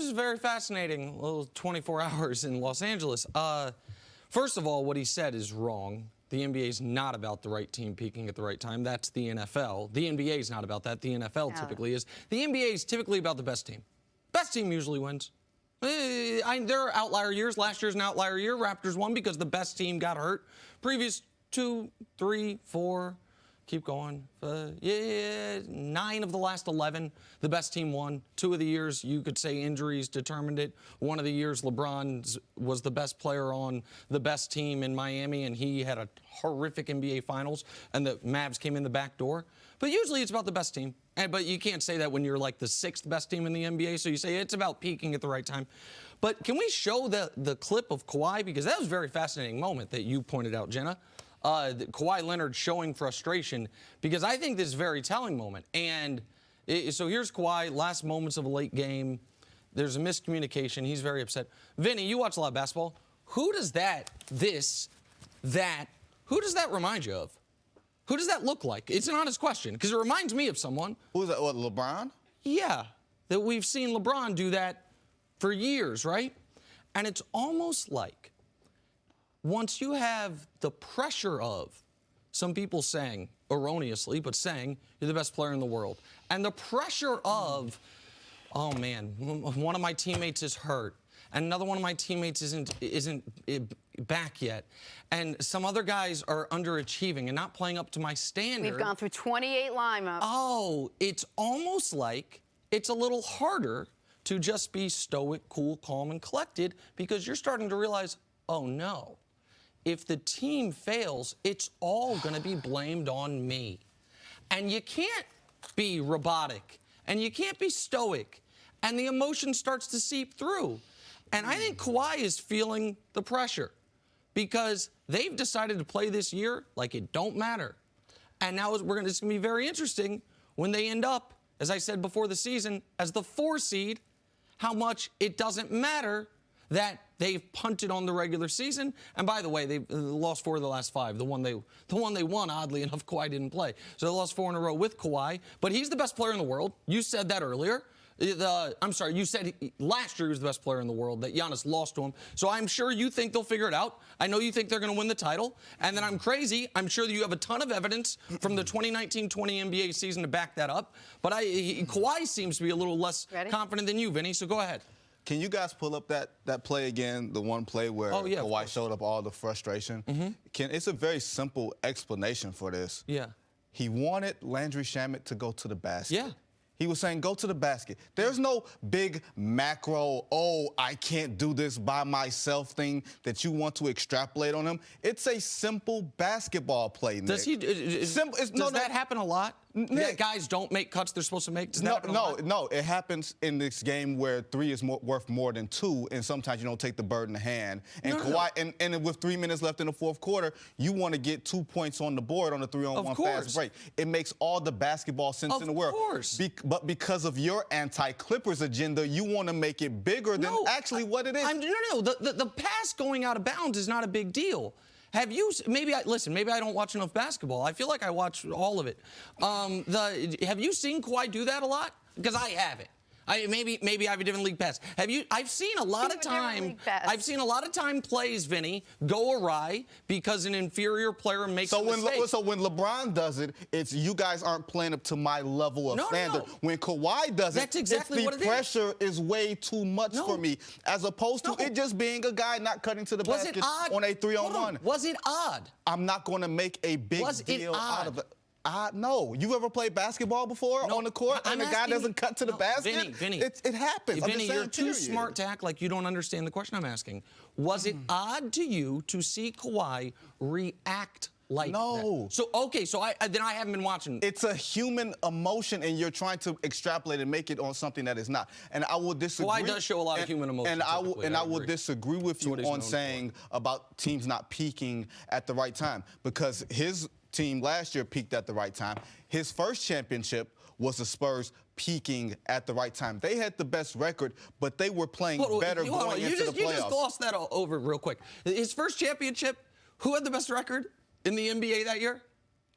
was very fascinating. A little 24 hours in Los Angeles. First of all, what he said is wrong. The NBA is not about the right team peaking at the right time. That's the NFL. The NBA is not about that. The NFL typically is. The NBA is typically about the best team. Best team usually wins. There are outlier years. Last year's an outlier year. Raptors won because the best team got hurt. Previous 2, 3, 4, keep going. 9 of the last 11, the best team won. 2 of the years, you could say injuries determined it. 1 of the years, LeBron was the best player on the best team in Miami, and he had a horrific NBA Finals, and the Mavs came in the back door. But usually it's about the best team. But you can't say that when you're like the 6th best team in the NBA, so you say it's about peaking at the right time. But can we show the clip of Kawhi? Because that was a very fascinating moment that you pointed out, Jenna. Kawhi Leonard showing frustration, because I think this is a very telling moment. And so here's Kawhi, last moments of a late game. There's a miscommunication. He's very upset. Vinny, you watch a lot of basketball. Who does who does that remind you of? Who does that look like? It's an honest question, because it reminds me of someone. Who is that, what, LeBron? Yeah, that we've seen LeBron do that for years, right? And it's almost like once you have the pressure of some people saying, erroneously, but saying you're the best player in the world, and the pressure of, oh man, one of my teammates is hurt, and another one of my teammates isn't back yet, and some other guys are underachieving and not playing up to my standard. We've gone through 28 lineups. Oh, it's almost like it's a little harder to just be stoic, cool, calm, and collected, because you're starting to realize, oh no, if the team fails, it's all going to be blamed on me. And you can't be robotic, and you can't be stoic, and the emotion starts to seep through. And I think Kawhi is feeling the pressure, because they've decided to play this year like it don't matter. And now it's going to be very interesting when they end up, as I said before the season, as the 4 seed, how much it doesn't matter that they've punted on the regular season. And by the way, they've lost 4 of the last 5. The one they won, oddly enough, Kawhi didn't play. So they lost 4 in a row with Kawhi. But he's the best player in the world. You said that earlier. I'm sorry, you said last year he was the best player in the world, that Giannis lost to him. So I'm sure you think they'll figure it out. I know you think they're going to win the title. And then I'm crazy. I'm sure that you have a ton of evidence from the 2019-20 NBA season to back that up. But Kawhi seems to be a little less confident than you, Vinny, so go ahead. Can you guys pull up that play again, the one play where Kawhi showed up all the frustration? It's a very simple explanation for this. Yeah. He wanted Landry Shamet to go to the basket. Yeah. He was saying, go to the basket. There's no big macro, oh, I can't do this by myself thing that you want to extrapolate on him. It's a simple basketball play, Nick. Does that happen a lot? Nick, guys don't make cuts they're supposed to make? No, it happens in this game where 3 is worth more than 2, and sometimes you don't take the bird in the hand. And Kawhi, and with 3 minutes left in the 4th quarter, you want to get 2 points on the board on the 3-on-1 fast break. It makes all the basketball sense in the world. Of course. But because of your anti-Clippers agenda, you want to make it bigger than actually what it is. The pass going out of bounds is not a big deal. Have you, maybe I don't watch enough basketball. I feel like I watch all of it. Have you seen Kawhi do that a lot? Because I haven't. Maybe I have a different league pass. I've seen a lot of time. I've seen a lot of time plays, Vinny, go awry because an inferior player makes a mistake. So when LeBron does it, it's you guys aren't playing up to my level of standard. When Kawhi does it, it's the pressure is way too much for me, as opposed to it just being a guy not cutting to the basket on a 3-on-1. Was it odd? I'm not going to make a big deal out of it. No. You ever played basketball before on the court and the guy doesn't cut to the basket? Vinny, it happens. Vinny, you're too smart to act like you don't understand the question I'm asking. Was it odd to you to see Kawhi react like that? So, okay, so then I haven't been watching. It's a human emotion, and you're trying to extrapolate and make it on something that is not. And I will disagree. Kawhi does show a lot of human emotion. And I will disagree with you on saying about teams not peaking at the right time, because his team last year peaked at the right time. His first championship was the Spurs peaking at the right time. They had the best record, but they were playing better going into the playoffs. You just glossed that over real quick. His first championship, who had the best record in the NBA that year?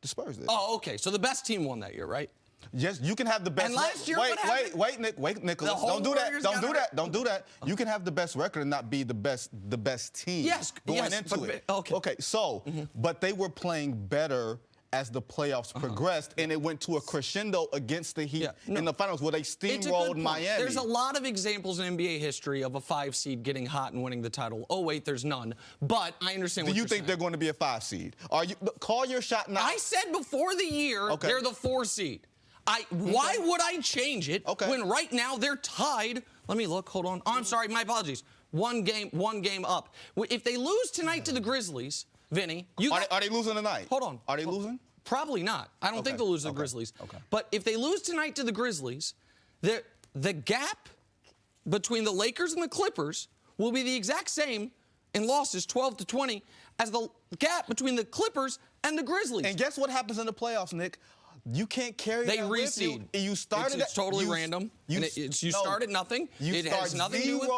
The Spurs did. Oh, okay. So the best team won that year, right? Yes, you can have the best. And last year, what happened? Wait, Nicholas. The Don't do that. Warriors Don't do got that. Don't do that. You can have the best record and not be the best team. Yes, going into it. Okay. Okay. So, but they were playing better as the playoffs progressed, and it went to a crescendo against the Heat in the finals where they steamrolled Miami. There's a lot of examples in NBA history of a 5 seed getting hot and winning the title. Oh wait, there's none. But I understand what you're saying. Do you think they're going to be a 5 seed? Are you call your shot now? I said before the year they're the 4 seed. Why would I change it when right now they're tied? Let me look. Hold on. Oh, I'm sorry. My apologies. One game up. If they lose tonight to the Grizzlies, Vinny, are they losing tonight? Hold on. Are they losing? Probably not. I don't think they'll lose to the Grizzlies. But if they lose tonight to the Grizzlies, the gap between the Lakers and the Clippers will be the exact same in losses, 12-20, as the gap between the Clippers and the Grizzlies. And guess what happens in the playoffs, Nick? You can't carry that with you. You started it's totally random. You start at nothing. It has nothing to do with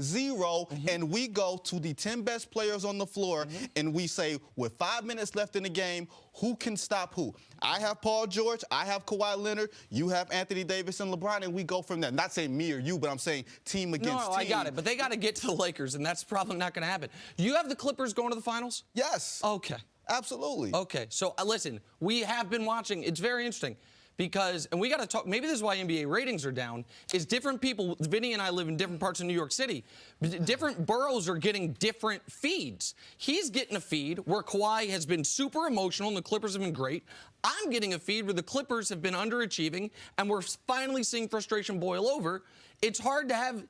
0-0, and we go to the 10 best players on the floor, and we say, with 5 minutes left in the game, who can stop who? I have Paul George. I have Kawhi Leonard. You have Anthony Davis and LeBron, and we go from there. Not saying me or you, but I'm saying team against team. No, I got it. But they got to get to the Lakers, and that's probably not going to happen. You have the Clippers going to the finals? Yes. Okay. Absolutely. Okay, so listen, we have been watching. It's very interesting because, and we got to talk, maybe this is why NBA ratings are down, is different people, Vinny and I live in different parts of New York City. Different boroughs are getting different feeds. He's getting a feed where Kawhi has been super emotional and the Clippers have been great. I'm getting a feed where the Clippers have been underachieving and we're finally seeing frustration boil over. It's hard to have,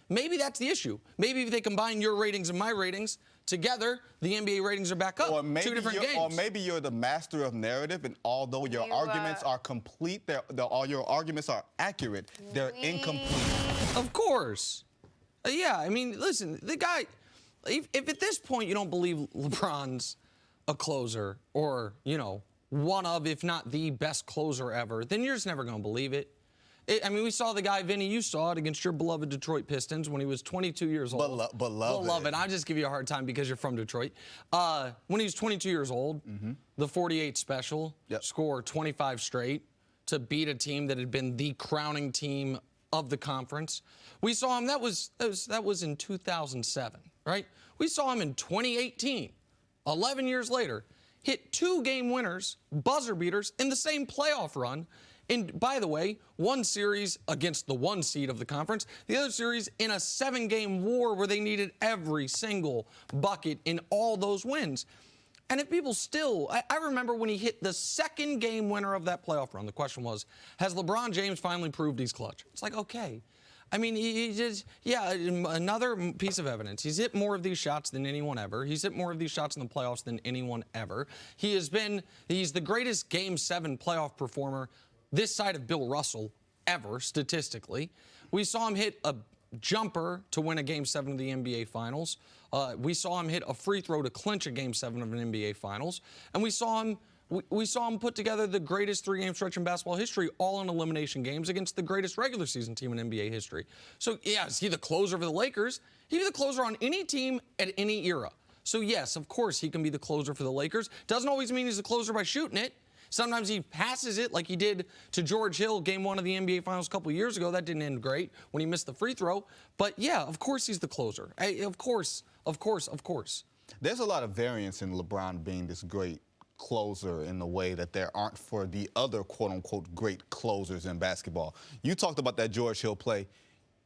maybe that's the issue. Maybe if they combine your ratings and my ratings, together, the NBA ratings are back up. Or maybe 2 different games. Or maybe you're the master of narrative, and although your arguments are complete, all your arguments are accurate, they're incomplete. Of course. Yeah, I mean, listen, the guy, if at this point you don't believe LeBron's a closer or, one of, if not the best closer ever, then you're just never going to believe it. I mean, we saw the guy, Vinny, you saw it against your beloved Detroit Pistons when he was 22 years old. Beloved. I just give you a hard time because you're from Detroit. When he was 22 years old, the 48 special, scored 25 straight to beat a team that had been the crowning team of the conference. We saw him, that was in 2007, right? We saw him in 2018, 11 years later, hit 2 game winners, buzzer beaters, in the same playoff run. And by the way, one series against the 1 seed of the conference, the other series in a 7-game war where they needed every single bucket in all those wins. And if people still, I remember when he hit the 2nd game winner of that playoff run, the question was, has LeBron James finally proved he's clutch? It's like, okay. I mean, he just, another piece of evidence. He's hit more of these shots than anyone ever. He's hit more of these shots in the playoffs than anyone ever. He's the greatest Game 7 playoff performer this side of Bill Russell ever, statistically. We saw him hit a jumper to win a Game 7 of the NBA Finals. We saw him hit a free throw to clinch a Game 7 of an NBA Finals. And we saw him put together the greatest 3-game stretch in basketball history, all in elimination games against the greatest regular season team in NBA history. So, yeah, is he the closer for the Lakers? He'd be the closer on any team at any era. So, yes, of course, he can be the closer for the Lakers. Doesn't always mean he's the closer by shooting it. Sometimes he passes it like he did to George Hill, Game 1 of the NBA Finals a couple of years ago. That didn't end great when he missed the free throw. But, yeah, of course he's the closer. Of course. There's a lot of variance in LeBron being this great closer in the way that there aren't for the other quote-unquote great closers in basketball. You talked about that George Hill play.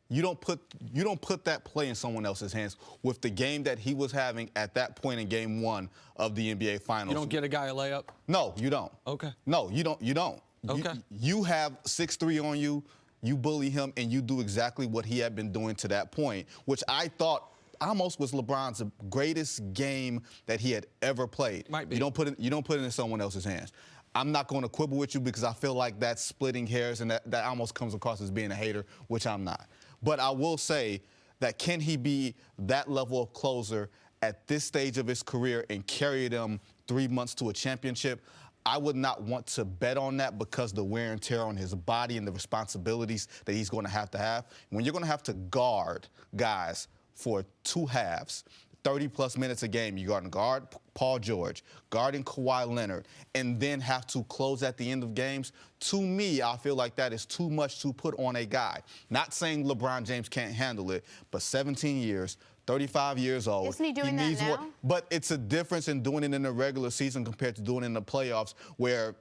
You don't put that play in someone else's hands with the game that he was having at that point in Game 1 of the NBA Finals. You don't get a guy a layup? No, you don't. Okay. No, you don't. Okay. You have 6'3" on you. You bully him, and you do exactly what he had been doing to that point, which I thought almost was LeBron's greatest game that he had ever played. Might be. You don't put it in someone else's hands. I'm not going to quibble with you because I feel like that's splitting hairs, and that almost comes across as being a hater, which I'm not. But I will say that can he be that level of closer at this stage of his career and carry them 3 months to a championship? I would not want to bet on that because the wear and tear on his body and the responsibilities that he's going to have to have. When you're going to have to guard guys for 2 halves, 30-plus minutes a game. You're going to guard Paul George, guarding Kawhi Leonard, and then have to close at the end of games. To me, I feel like that is too much to put on a guy. Not saying LeBron James can't handle it, but 17 years, 35 years old. Isn't he doing that needs now? more. But it's a difference in doing it in the regular season compared to doing it in the playoffs, where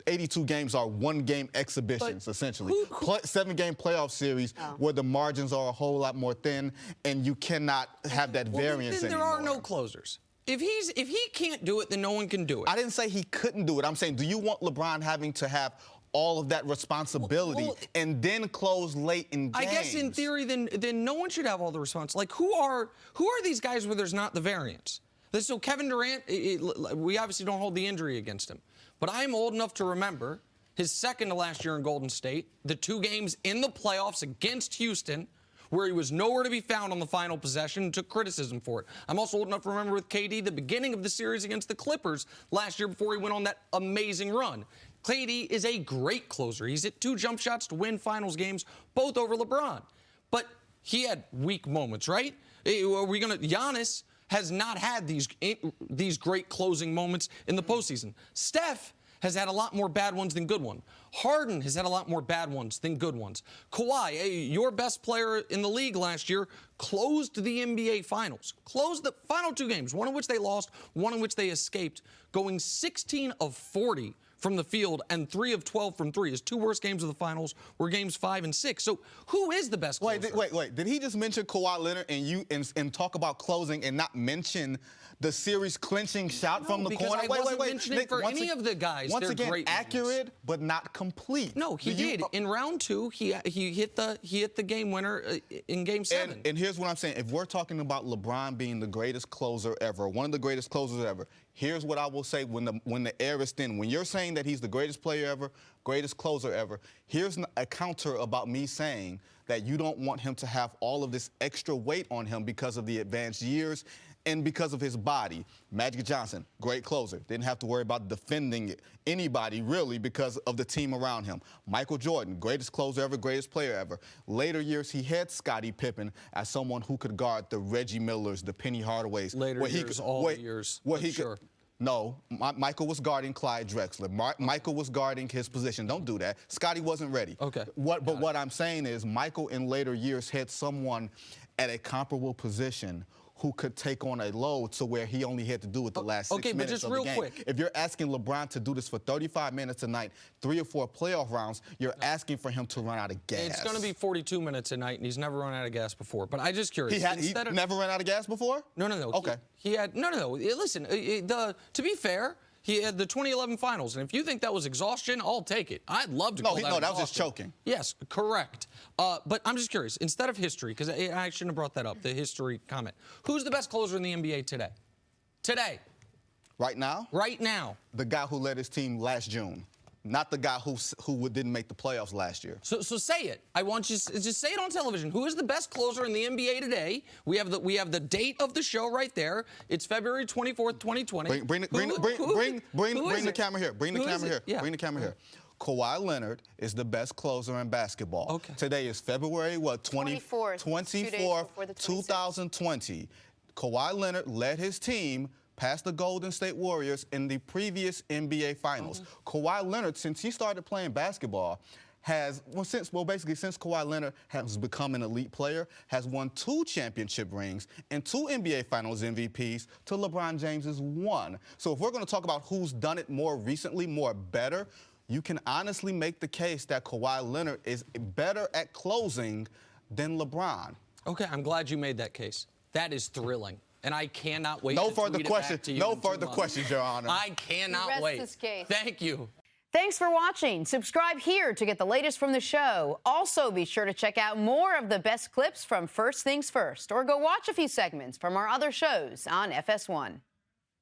82 games are one-game exhibitions, essentially. 7-game playoff series where the margins are a whole lot more thin, and you cannot have that variance then there anymore. are no closers. If he can't do it, then no one can do it. I didn't say he couldn't do it. I'm saying, do you want LeBron having to have all of that responsibility and then close late in games? I guess in theory, then no one should have all the response. Like, who are these guys where there's not the variance? So Kevin Durant, we obviously don't hold the injury against him. But I'm old enough to remember his second to last year in Golden State, the 2 games in the playoffs against Houston, where he was nowhere to be found on the final possession and took criticism for it. I'm also old enough to remember with KD the beginning of the series against the Clippers last year before he went on that amazing run. KD is a great closer. He's hit 2 jump shots to win finals games, both over LeBron. But he had weak moments, right? Giannis has not had these great closing moments in the postseason. Steph has had a lot more bad ones than good ones. Harden has had a lot more bad ones than good ones. Kawhi, your best player in the league last year, closed the NBA Finals. Closed the final 2 games, one in which they lost, one in which they escaped, going 16 of 40 from the field and 3 of 12 from 3. His 2 worst games of the finals were games 5 and 6. So who is the best closer? Wait. Did he just mention Kawhi Leonard and talk about closing and not mention the series clinching shot from the corner? I wasn't mentioning for any of the guys. Once they're again, great accurate moments. but not complete. No, he did. In round 2, he hit the game winner in game 7. And here's what I'm saying. If we're talking about LeBron being the greatest closer ever, one of the greatest closers ever, here's what I will say when the air is thin. When you're saying that he's the greatest player ever, greatest closer ever, here's a counter about me saying that you don't want him to have all of this extra weight on him because of the advanced years and because of his body. Magic Johnson, great closer. Didn't have to worry about defending anybody, really, because of the team around him. Michael Jordan, greatest closer ever, greatest player ever. Later years, he had Scottie Pippen as someone who could guard the Reggie Millers, the Penny Hardaways. No, Michael was guarding Clyde Drexler. Michael was guarding his position. Don't do that. Scottie wasn't ready. Okay. What I'm saying is Michael in later years had someone at a comparable position who could take on a load to where he only had to do it the last 6 minutes of the game. Okay, but just real quick. If you're asking LeBron to do this for 35 minutes a night, 3 or 4 playoff rounds, you're asking for him to run out of gas. It's going to be 42 minutes a night, and he's never run out of gas before. But I'm just curious. He never ran out of gas before? No. Okay. He had no. Listen, to be fair, he had the 2011 finals, and if you think that was exhaustion, I'll take it. I'd love to call that exhaustion. That was just choking. Yes, correct. But I'm just curious, instead of history, because I shouldn't have brought that up, the history comment, who's the best closer in the NBA today? Today. Right now? Right now. The guy who led his team last June. Not the guy who didn't make the playoffs last year. So say it. I want you to just say it on television. Who is the best closer in the NBA today? We have the date of the show right there. It's February 24th, 2020. Bring the camera here. Bring the camera here. Yeah. Bring the camera here. Kawhi Leonard is the best closer in basketball. Okay. Today is February 24th, 2020. Kawhi Leonard led his team past the Golden State Warriors in the previous NBA Finals. Kawhi Leonard, since he started playing basketball, since Kawhi Leonard has become an elite player, has won 2 championship rings and 2 NBA Finals MVPs to LeBron James's 1. So if we're going to talk about who's done it more recently, better, you can honestly make the case that Kawhi Leonard is better at closing than LeBron. Okay, I'm glad you made that case. That is thrilling. And I cannot wait No to further tweet it back to you No in 2 further months. questions, Your Honor. I cannot wait. This case. Thank you. Thanks for watching. Subscribe here to get the latest from the show. Also, be sure to check out more of the best clips from First Things First, or go watch a few segments from our other shows on FS1.